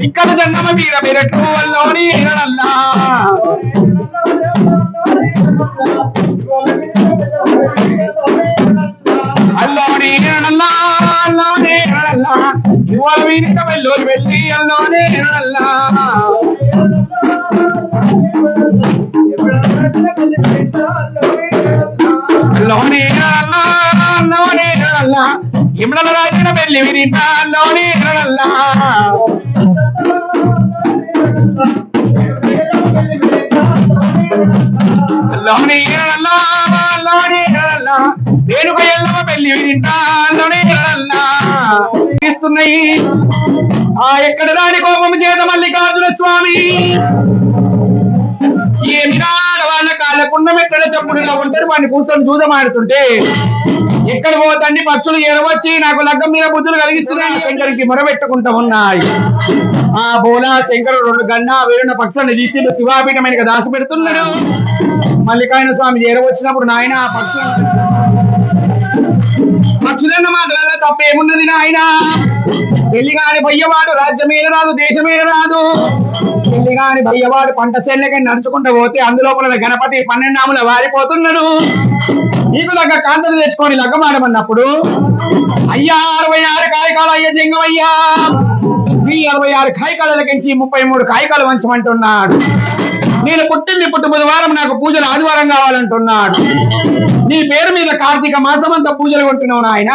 ఇక్కడ జన్మ వీర మెరటు అల్లోని అల్లా అల్లోని అల్లా అల్లోని అల్లా ఇవాళ వీరిక వెళ్ళోని వెళ్ళి అల్లోని అల్లా అల్లోని అల్లా అల్లోని అల్లా ఇమ్మల రాజున వెళ్ళి విరిట అల్లోని అల్లా అల్లోని అల్లా అల్లోని అల్లా రేణుక ఎల్లమ్మ పెళ్లి విరింటా అల్లోని అల్లా ఇస్తున్నాయి ఎక్కడ దాని కోపం చేత మల్లికార్జున స్వామి ఏమి వాళ్ళ కాళ్ళకుండా ఎక్కడ చెప్పుడులా ఉంటారు వాడిని కూర్చొని చూదమాడుతుంటే ఎక్కడ పోతండి పక్షులు ఎరవచ్చి నాకు లగ్గం మీద బుద్ధులు కలిగిస్తున్నాయి శంకరికి మొరబెట్టుకుంటా ఉన్నాయి ఆ బోలా శంకరుడు 2 గన్నా వేరున్న పక్షులను తీసి శివాపీఠమైన దాసి పెడుతున్నాడు మల్లికార్జున స్వామి ఎరవచ్చినప్పుడు నాయన పక్షులన్న మాటలలో తప్పేమున్నది నాయన పెళ్లిగాని బయ్యవాడు రాజ్యమేల రాదు దేశమేల రాదు పెళ్లిగాని బయ్యవాడు పంట చేనులకి నడుచుకుంటూ పోతే అందులోపల గణపతి 12 నాముల వారిపోతున్నాడు నీకు దగ్గర కాంతలు తెచ్చుకొని లగ్గమాడమన్నప్పుడు అయ్యా 66 కాయకాలు అయ్యా జంగమయ్యా ఈ 66 కాయకాలకించి 33 కాయకాలు వంచమంటున్నాడు నేను పుట్టింది పుట్టు బుధవారం నాకు పూజలు ఆదివారం కావాలంటున్నాడు నీ పేరు మీద కార్తీక మాసం అంతా పూజలు కొంటున్నావు నాయన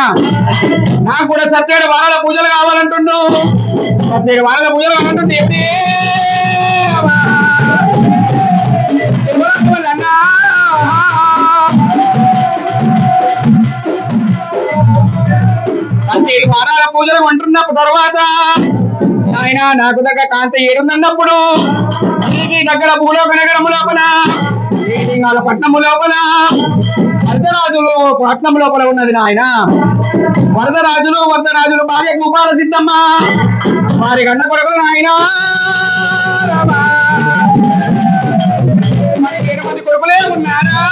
నాకు కూడా 7 వారాల పూజలు కావాలంటున్నావు 7 వారాల పూజలు కావాలంటుంటే వారాల పూజలు అంటున్నప్పుడు తర్వాత ఆయన నాకు దగ్గర కాంత ఏడుందన్నప్పుడు దగ్గర భూలోక నగరము లోపల పట్నము లోపల వరదరాజులు పట్నం లోపల ఉన్నది నాయన వరదరాజులు భార్య భూపాల సిద్ధమ్మ వారి గన్న కొడుకులు నాయన 7 మంది కొడుకులే ఉన్నారా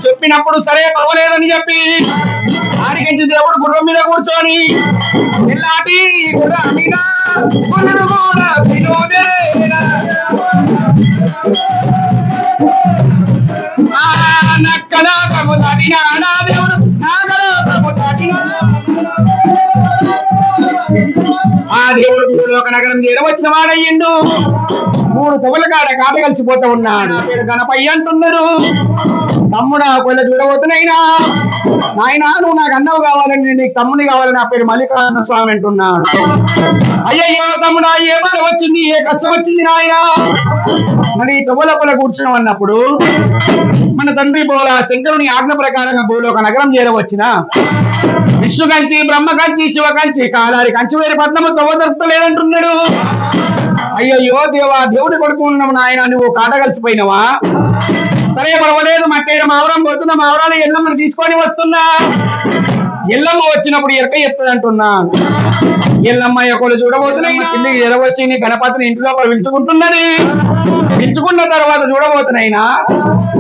చెప్పినప్పుడు సరే పర్వాలేదని చెప్పి ఆడికించి దేవుడు గుర్రం మీద కూర్చొని ఇలాంటి గుర్రం మీద గుర్రుడు కూడా వినోదేనా నక్కలాకము తగినా నా దేవుడు నాగలాకము తగినా ఆ దేవుడు భూలోక నగరం చేరవచ్చిన వాడయ్యిండు 3 తొవల కాడ కాట కలిసిపోతూ ఉన్నాడు పేరు గణపయ్య అంటున్నారు తమ్ముడా కొల్ల చూడబోతున్నాయినా నాయన నువ్వు నాకు అన్నవు కావాలని నీకు తమ్ముని కావాలని నా పేరు మల్లికార్జున స్వామి అంటున్నాడు అయ్యయ్యో తమ్ముడా ఏ బాధ వచ్చింది ఏ కష్టం వచ్చింది నాయన మరి తొవ్వలొప్పల కూర్చున్నాం అన్నప్పుడు మన తండ్రి బోలా శంకరుని ఆజ్ఞ ప్రకారంగా భూలోక నగరం చేరవచ్చిన విష్ణు కంచి బ్రహ్మ కంచి శివ కంచి కాలారి కంచి వేరు పట్నము తొవ్వ దొరుకుతలేదంటున్నాడు అయ్యయ్యో దేవా దేవుడి కొడుకు ఉన్నాము నాయన నువ్వు కాట కలిసిపోయినవా సరే పర్వాలేదు మట్టేడ మావరం పోతున్నా మావరాలు ఎల్లమ్మని తీసుకొని వస్తున్నా ఎల్లమ్మ వచ్చినప్పుడు ఎరక ఎత్తది అంటున్నా ఎల్లమ్మ ఒకళ్ళు చూడబోతున్నాయి కిందికి ఎరవచ్చి నీ గణపతిని ఇంటి లోపల పిలుచుకుంటున్నది పిలుచుకున్న తర్వాత చూడబోతున్నాయినా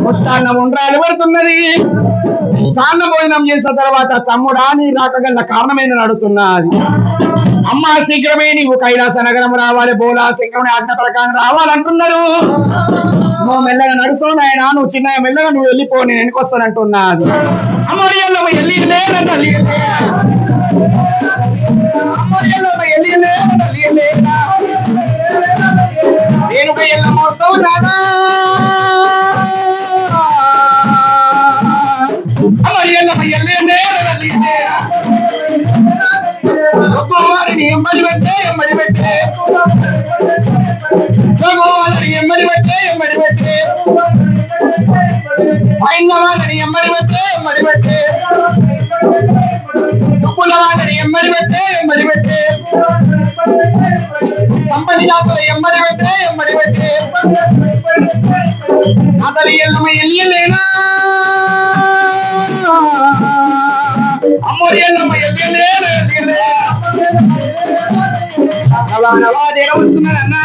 ముష్టాన్న ఉండ్రాలు పడుతున్నది ముష్టాన్న భోజనం చేసిన తర్వాత తమ్ముడా నీ రాకగల కారణమేందని అడుగుతున్నది అమ్మ శీఘ్రమే నీవు కైలాస నగరం రావాలి బోలా శంకరుని ఆజ్ఞ ప్రకారం రావాలంటున్నారు నువ్వు మెల్లగా నడుస్తావు నాయన నువ్వు చిన్నగా మెల్లగా నువ్వు వెళ్ళిపో నేను వెనుకొస్తానంటున్నాది అమ్మడియల్లో వెళ్ళి నేను ఎల్లమోస్తావు నానా అమ్మడియల్లో వారిని ఎమ్మడి పెట్టే వాళ్ళని ఎమ్మడి పెట్టే పైన వాళ్ళని ఎమ్మడి పెట్టే తుప్పుల వాళ్ళని ఎమ్మడి పెట్టే సంపది జాతుల ఎమ్మడి పెట్టే అతని ఎల్లమ్మ ఎల్లేనా అమ్మోరి ఎల్లమ్మ ఎల్లేనా నవా దేవ వస్తున్నారన్నా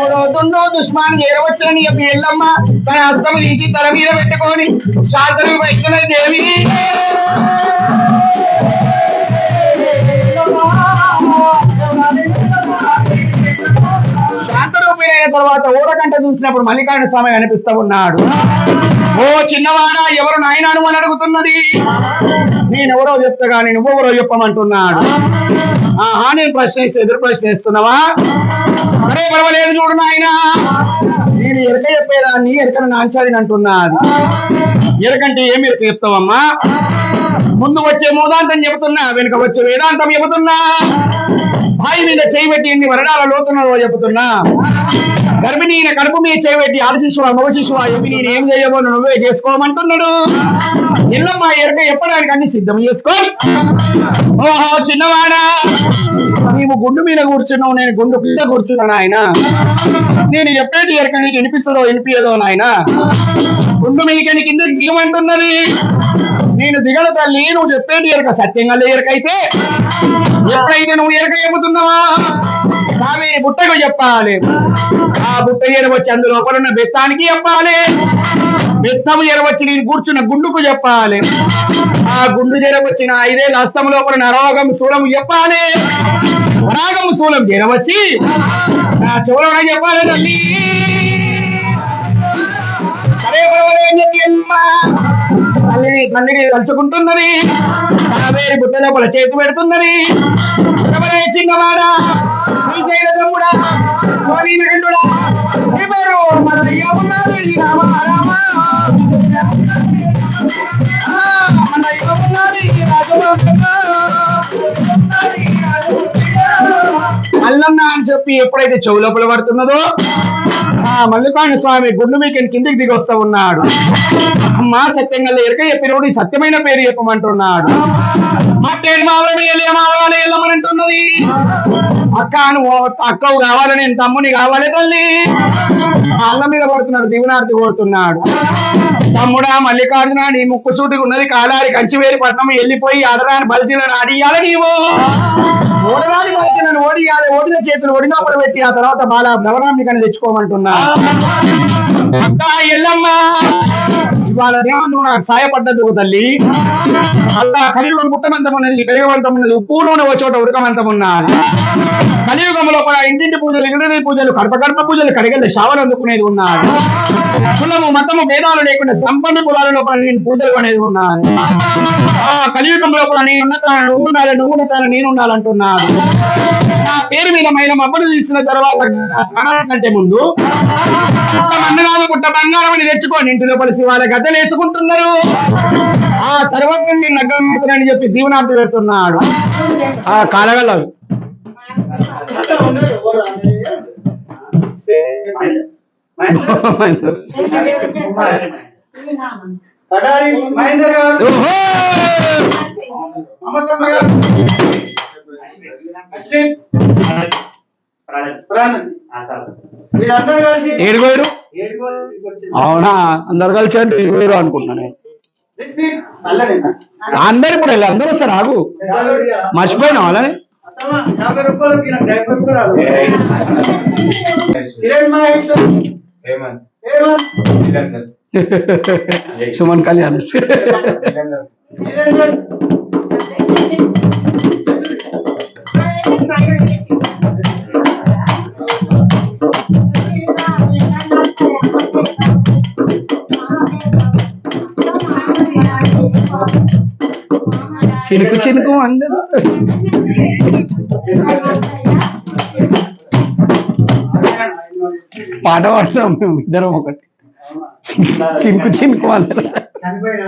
చూడవుతుండో దుష్మాన్ చేరవచ్చని చెప్పి ఎల్లమ్మ తన హస్తము తీసి తల మీద పెట్టుకొని శాంతలు వైద్యుల దేవి శాంతరూపైన తర్వాత ఊరకంట చూసినప్పుడు మల్లికార్జున స్వామి కనిపిస్తూ ఉన్నాడు. ఓ చిన్నవాడా ఎవరు నాయనాను అని అడుగుతున్నది. నేనెవరో చెప్తా గాని నువ్వెవరో చెప్పమంటున్నాడు. ఆహా నేను ప్రశ్నిస్తే ఎదురు ప్రశ్నిస్తున్నావా? అరే పర్వాలేదు చూడు నాయనా, నేను ఎరక చెప్పేదాన్ని ఎరకను నాంచాలని అంటున్నాది. ఎరకంటే ఏమి ఎరక చెప్తావమ్మా? ముందు వచ్చే మూదాంతం చెబుతున్నా, వెనుక వచ్చే వేదాంతం చెబుతున్నా, బాయి మీద చేయబెట్టి ఎన్ని వరడాల లోతున్నదో చెబుతున్నా, గర్భిణీన కడుపు మీద చేయబెట్టి ఆడ శిశువా మగ శిశువా చెప్పి నేను ఏం చేయబో నువ్వే చేసుకోమంటున్నాడు. ఎల్లమ్మ ఎరక చెప్పడానికి అన్ని సిద్ధం చేసుకోని ఓహో చిన్నవాడా నీవు గుండు మీద కూర్చున్నావు, నేను గుండు కింద కూర్చున్నాను ఆయన. నేను చెప్పేది ఎరక నీకు వినిపిస్తుందో వినిపించదో నాయన. గుండు మీకని కింద దిగమంటున్నది. నేను దిగల తల్లి, నువ్వు చెప్పేది ఎరక సత్యంగా ఎరకైతే ఎప్పుడైతే నువ్వు ఎరక చెబుతున్నావా కావేరి బుట్టకు చెప్పాలి. ఆ బుట్ట ఎరవచ్చి అందులో ఒకరున్న బెత్తానికి చెప్పాలి. బెత్తము ఎరవచ్చి నేను కూర్చున్న గుండుకు చెప్పాలి. ఆ గుండు జరవచ్చిన 5 ఏళ్ళ హస్తము లోపల నరోగం శూలము చెప్పాలి. వరాగము శూలం జరవచ్చి నా చెవులో చెప్పాలి తల్లి. సరే తల్లిని తలుచుకుంటున్నది. కావేరి బుట్ట లోపల చేతి పెడుతున్నది. చిన్నవాడా తమ్ముడా గంటుడా మీ పేరు మల్లయ్య ఉన్నది. రామ రామ మల్లయ్య ఉన్నది. అల్లన్న అని చెప్పి ఎప్పుడైతే చెవు లోపల పడుతున్నదో ఆ మల్లికార్జున స్వామి గుండు మీకని కిందికి దిగి వస్తూ ఉన్నాడు. అమ్మా సత్యంగా ఎరక చెప్పినోడు సత్యమైన పేరు చెప్పమంటున్నాడు. వెళ్ళమనంటున్నది. అక్క నువ్వు అక్కవు కావాలి, నేను తమ్ముని కావాలి తల్లి. అల్ల మీద పడుతున్నాడు, దివనార్తి కోరుతున్నాడు. తమ్ముడా మల్లికార్జున నీ ముక్కు సూటికి ఉన్నది, కాలారి కంచివేరి పట్నం వెళ్ళిపోయి అడరాని బలితీలను ఆడియాలి. నీవు ఓడరాని బలితీలను ఓడియాలి. ఓడిన చేతులు ఒడినోపల పెట్టి ఆ తర్వాత బాల బలరాన్ని కానీ తెచ్చుకోమంటున్నా. అక్క ఎల్లమ్మ ఇవాళ దేవుడు నాకు సాయపడ్డదు తల్లి. అలా కలియుగం పుట్టమంతం ఉన్నది, పెరగవంతం ఉన్నది, ఉప్పులోనే ఒక చోట ఉడకమంతం ఉన్నది. కలియుగంలో కూడా ఇంటింటి పూజలు, ఇళ్ళ పూజలు, కడప పూజలు, కడిగెళ్ళ శావలు అందుకునేది ఉన్నది. కులము మతము భేదాలు లేకుండా సంపన్న కులాలలో నేను పూజలు అనేది ఉన్నది. ఆ కలియుగంలో కూడా నేను ఉన్నతాను నువ్వు ఉండాలి, నువ్వు ఉన్నతాను నేను ఉండాలంటున్నాను. నా పేరు మీద మైన మబ్బులు తీసిన తర్వాత స్నానం కంటే ముందు పుట్ట బంగారం అని తెచ్చుకొని ఇంటి లోపల శివాల గద్దెలు వేసుకుంటున్నారు. ఆ తర్వాత నేను నగ్గని చెప్పి దీవనార్థి పెడుతున్నాడు. ఆ కాలగలవి ఏడుగోరు అవునా? అందరు కలిసి అంటే ఏడుగోరు అనుకుంటున్నాను. అందరు ఇప్పుడు వెళ్ళి అందరూ వస్తారు. ఆగు మర్చిపోయినా వాళ్ళని. 50 రూపాయలు సుమన్ కళ్యాణ్ చినుకు చినుకు అందరూ పాట పాడుతున్నాం మేము ఇద్దరం ఒకటి. చినుకు చినుకు అందరూ చనిపోయిన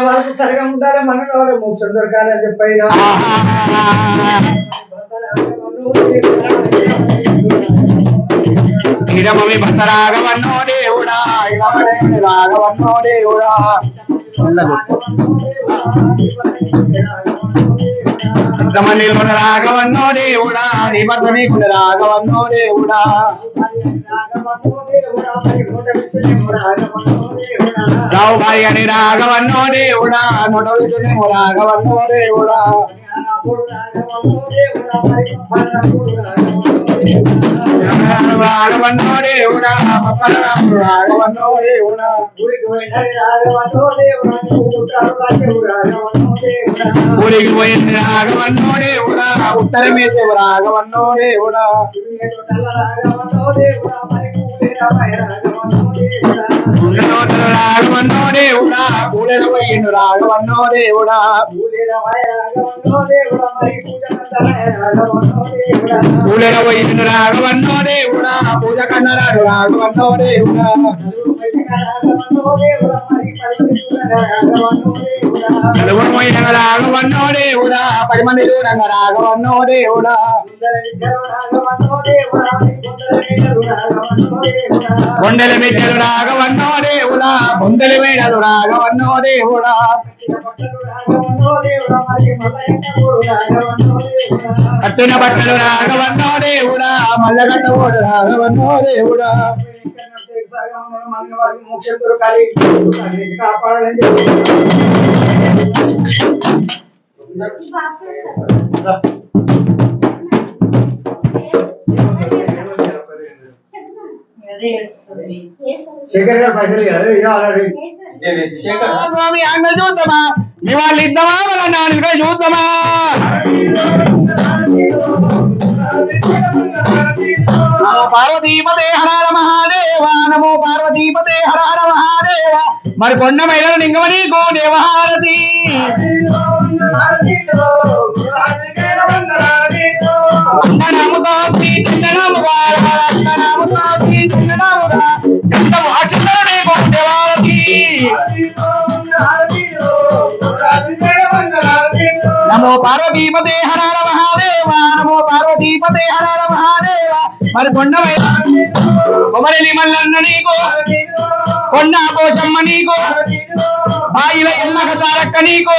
వాళ్ళకు సరిగా ఉండాలి, మన మోక్షం దొరకాలని చెప్పి ఇడమమి భద్ర రాఘవన్నో దేవుడా, రాఘవన్నో దేవుడా. ఎంతమంది రాఘవన్నో దేవుడా నీ భర్త నీకు రాఘవన్నో దేవుడా రావు భార్య అని రాఘవన్నో దేవుడా నొడవునేమో రాఘవన్నో దేవుడా రాఘవన్నో దేవుడా రాఘవన్నో దేవుడా ఊరికి పోయింది రాఘవన్నో దేవుడా ఉత్తరమేసేవు రాఘవన్నో దేవుడా రాఘవన్నో దేవుడా పూలెల పోయిండు రాఘవన్నో దేవుడా పూలెల పోయిండు రాఘవన్నో దేవుడా పూజ కన్నరాడు రాఘవన్నో దేవుడా నలుగురు పోయిన రాఘవన్నో దేవుడా 10 మంది చూడంగా రాఘవన్నో దేవుడా కొండల మెట్టలు రాఘవన్నో దేవుడా కొండల మేడలు రాఘవన్నో దేవుడా కట్టిన బట్టలు రాఘవన్నో దేవుడా మల్లగట్టోడు రాఘవన్నో దేవుడా కాపాడాలని స్వామి అంగ చూద్దామా ఇవాళ ఇద్దామా వాళ్ళ నాలుగు చూద్దామా నమో పార్వతీపతే హర మహాదేవ నమో పార్వతీపతే హర మహాదేవ మరి కొండ మైలను లింగమని గో దేవహారతి నమో పార్వతీపతే హర మహాదేవ నమో పార్వతీపతే హర మహాదేవ మరి కొండ కొమరలి మల్లన్న నీకు కొండ కోశమ్మ నీకు బాయిల ఎన్నక తారక్క నీకు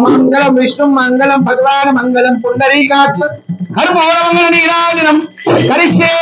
మంగళం విష్ణు మంగళం భగవాన్ మంగళం పుండరీకాక్ష కర్పూర మంగళ నీరాజనం కరిష్యే